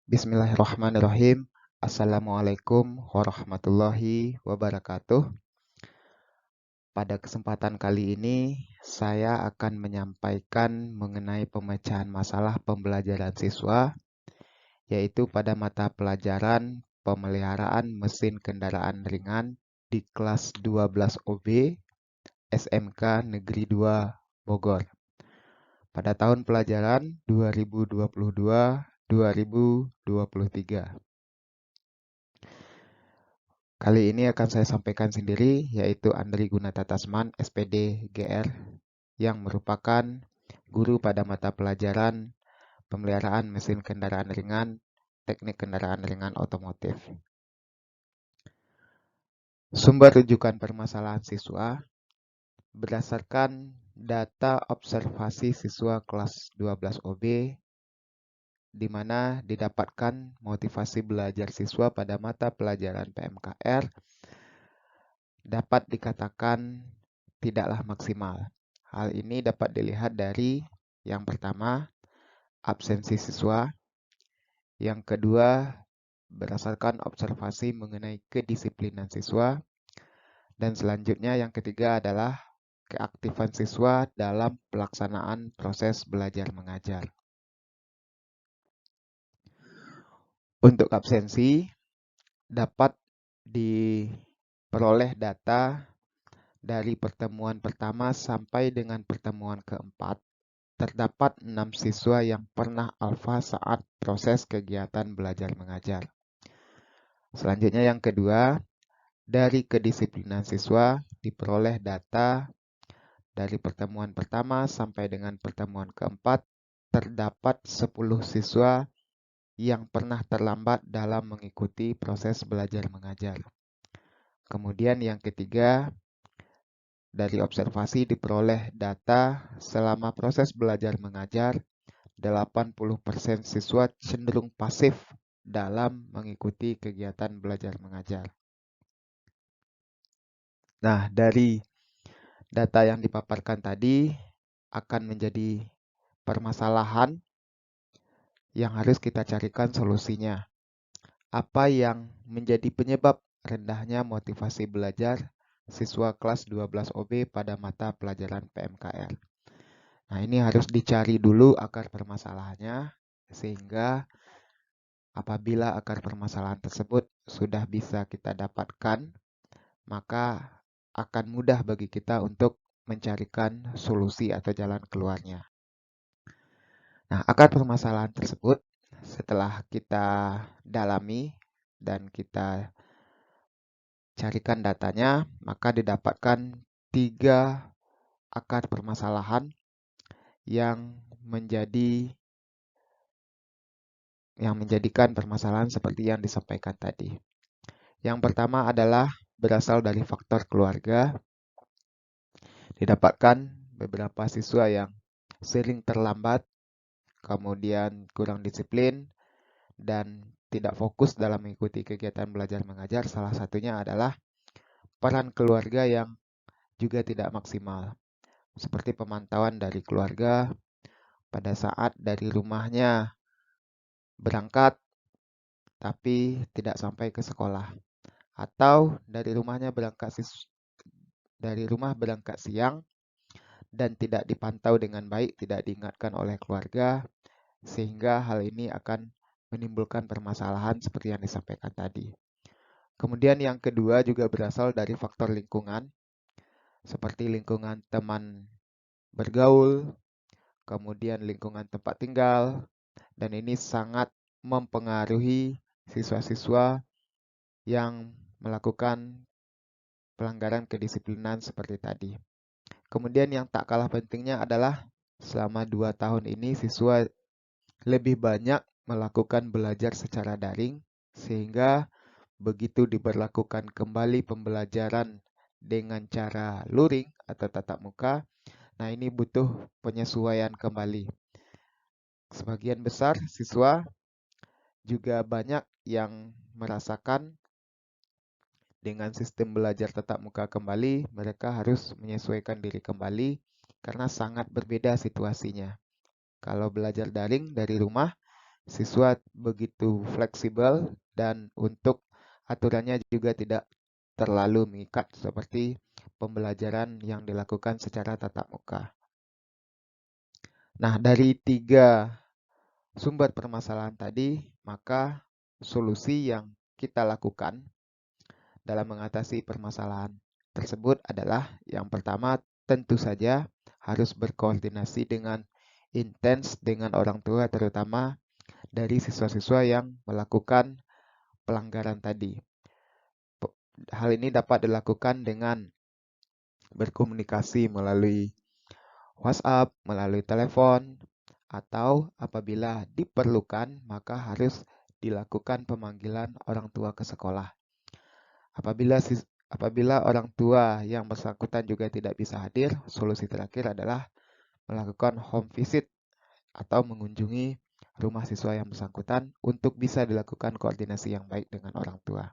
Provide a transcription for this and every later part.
Bismillahirrahmanirrahim. Assalamualaikum warahmatullahi wabarakatuh. Pada kesempatan kali ini, saya akan menyampaikan mengenai pemecahan masalah pembelajaran siswa, yaitu pada mata pelajaran pemeliharaan mesin kendaraan ringan di kelas 12 OB SMK Negeri 2 Bogor pada tahun pelajaran 2022-2023. Kali ini akan saya sampaikan sendiri, yaitu Andri Gunata Tasman, SPD GR, yang merupakan guru pada mata pelajaran pemeliharaan mesin kendaraan ringan, teknik kendaraan ringan otomotif. Sumber rujukan permasalahan siswa berdasarkan data observasi siswa kelas 12 OB, di mana didapatkan motivasi belajar siswa pada mata pelajaran PMKR dapat dikatakan tidaklah maksimal. Hal ini dapat dilihat dari yang pertama, absensi siswa. Yang kedua, berdasarkan observasi mengenai kedisiplinan siswa. Dan selanjutnya yang ketiga adalah keaktifan siswa dalam pelaksanaan proses belajar mengajar. Untuk absensi, dapat diperoleh data dari pertemuan pertama sampai dengan pertemuan keempat. Terdapat 6 siswa yang pernah alfa saat proses kegiatan belajar mengajar. Selanjutnya yang kedua, dari kedisiplinan siswa diperoleh data dari pertemuan pertama sampai dengan pertemuan keempat. Terdapat 10 siswa yang pernah terlambat dalam mengikuti proses belajar mengajar. Kemudian yang ketiga, dari observasi diperoleh data selama proses belajar mengajar, 80% siswa cenderung pasif dalam mengikuti kegiatan belajar mengajar. Nah, dari data yang dipaparkan tadi akan menjadi permasalahan yang harus kita carikan solusinya. Apa yang menjadi penyebab rendahnya motivasi belajar siswa kelas 12 OB pada mata pelajaran PMKR? Nah, ini harus dicari dulu akar permasalahannya, sehingga apabila akar permasalahan tersebut sudah bisa kita dapatkan, maka akan mudah bagi kita untuk mencarikan solusi atau jalan keluarnya. Nah, akar permasalahan tersebut setelah kita dalami dan kita carikan datanya, maka didapatkan 3 akar permasalahan yang menjadikan permasalahan seperti yang disampaikan tadi. Yang pertama adalah berasal dari faktor keluarga. Didapatkan beberapa siswa yang sering terlambat, kemudian kurang disiplin, dan tidak fokus dalam mengikuti kegiatan belajar mengajar. Salah satunya adalah peran keluarga yang juga tidak maksimal, seperti pemantauan dari keluarga pada saat dari rumahnya berangkat tapi tidak sampai ke sekolah, atau dari rumah berangkat siang dan tidak dipantau dengan baik, tidak diingatkan oleh keluarga, sehingga hal ini akan menimbulkan permasalahan seperti yang disampaikan tadi. Kemudian yang kedua juga berasal dari faktor lingkungan, seperti lingkungan teman bergaul, kemudian lingkungan tempat tinggal, dan ini sangat mempengaruhi siswa-siswa yang melakukan pelanggaran kedisiplinan seperti tadi. Kemudian yang tak kalah pentingnya adalah selama 2 tahun ini siswa lebih banyak melakukan belajar secara daring, sehingga begitu diberlakukan kembali pembelajaran dengan cara luring atau tatap muka, nah ini butuh penyesuaian kembali. Sebagian besar siswa juga banyak yang merasakan dengan sistem belajar tatap muka kembali, mereka harus menyesuaikan diri kembali karena sangat berbeda situasinya. Kalau belajar daring dari rumah, siswa begitu fleksibel dan untuk aturannya juga tidak terlalu mengikat seperti pembelajaran yang dilakukan secara tatap muka. Nah, dari 3 sumber permasalahan tadi, maka solusi yang kita lakukan dalam mengatasi permasalahan tersebut adalah yang pertama, tentu saja harus berkoordinasi dengan intens dengan orang tua, terutama dari siswa-siswa yang melakukan pelanggaran tadi. Hal ini dapat dilakukan dengan berkomunikasi melalui WhatsApp, melalui telepon, atau apabila diperlukan maka harus dilakukan pemanggilan orang tua ke sekolah. Apabila orang tua yang bersangkutan juga tidak bisa hadir, solusi terakhir adalah melakukan home visit atau mengunjungi rumah siswa yang bersangkutan untuk bisa dilakukan koordinasi yang baik dengan orang tua.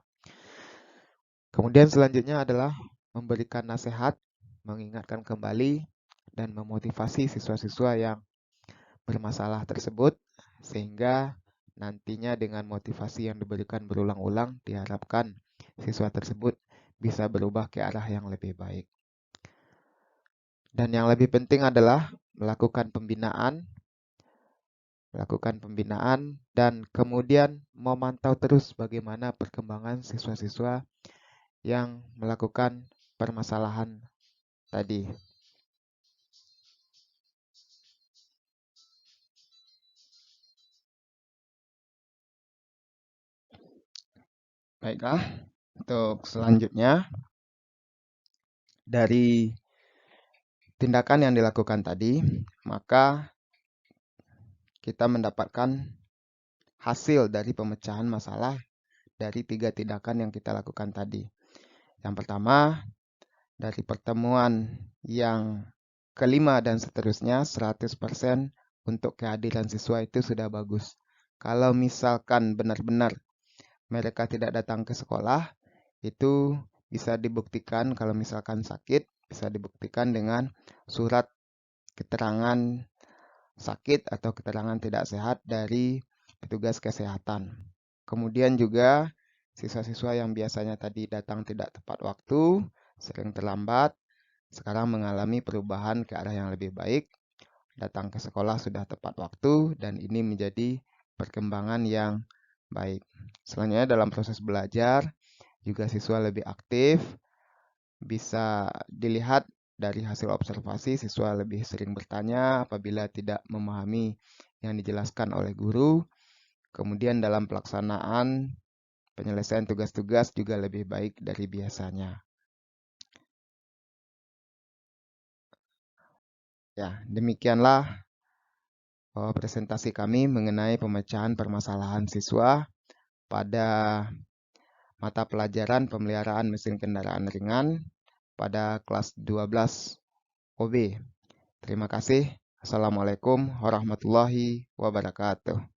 Kemudian selanjutnya adalah memberikan nasihat, mengingatkan kembali, dan memotivasi siswa-siswa yang bermasalah tersebut, sehingga nantinya dengan motivasi yang diberikan berulang-ulang, diharapkan siswa tersebut bisa berubah ke arah yang lebih baik. Dan yang lebih penting adalah melakukan pembinaan dan kemudian memantau terus bagaimana perkembangan siswa-siswa yang melakukan permasalahan tadi. Baiklah, untuk selanjutnya dari tindakan yang dilakukan tadi, maka kita mendapatkan hasil dari pemecahan masalah dari 3 tindakan yang kita lakukan tadi. Yang pertama, dari pertemuan yang kelima dan seterusnya, 100% untuk kehadiran siswa itu sudah bagus. Kalau misalkan benar-benar mereka tidak datang ke sekolah, itu bisa dibuktikan kalau misalkan sakit, bisa dibuktikan dengan surat keterangan sakit atau keterangan tidak sehat dari petugas kesehatan. Kemudian juga siswa-siswa yang biasanya tadi datang tidak tepat waktu, sering terlambat, sekarang mengalami perubahan ke arah yang lebih baik, datang ke sekolah sudah tepat waktu, dan ini menjadi perkembangan yang baik. Selanjutnya dalam proses belajar, juga siswa lebih aktif, bisa dilihat dari hasil observasi siswa lebih sering bertanya apabila tidak memahami yang dijelaskan oleh guru. Kemudian dalam pelaksanaan penyelesaian tugas-tugas juga lebih baik dari biasanya. Ya, demikianlah presentasi kami mengenai pemecahan permasalahan siswa pada mata pelajaran pemeliharaan mesin kendaraan ringan pada kelas 12 OB. Terima kasih. Assalamualaikum warahmatullahi wabarakatuh.